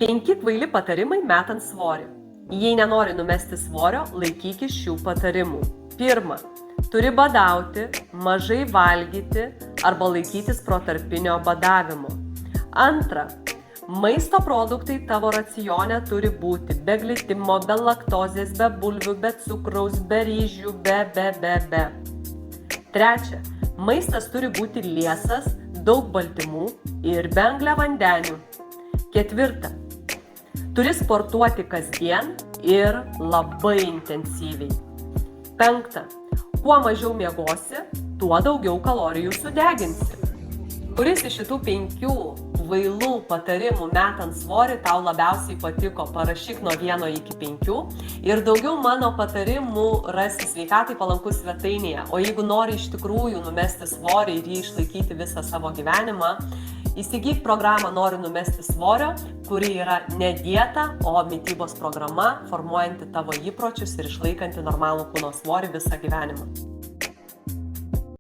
5 kvaili patarimai metant svorį. Jei nenori numesti svorio, laikykis šių patarimų. 1. Turi badauti, mažai valgyti arba laikytis protarpinio badavimo. 2. Maisto produktai tavo racione turi būti be glitimo, be laktozės, be bulvių, be cukraus, be ryžių, be. 3. Maistas turi būti liesas, daug baltymų ir be angliavandenių. 4. Turi sportuoti kasdien ir labai intensyviai. 5. Kuo mažiau miegosi, tuo daugiau kalorijų sudeginsi. Kuris iš šitų 5 kvailų patarimų metant svorį tau labiausiai patiko? Parašyk nuo 1 iki 5 ir daugiau mano patarimų rasi Sveikatai palankus svetainėje. O jeigu nori iš tikrųjų numesti svorį ir jį išlaikyti visą savo gyvenimą, įsigyk programą Noriu numesti svorio, kuri yra ne dieta, o mitybos programa, formuojanti tavo įpročius ir išlaikanti normalų kūno svorį visą gyvenimą.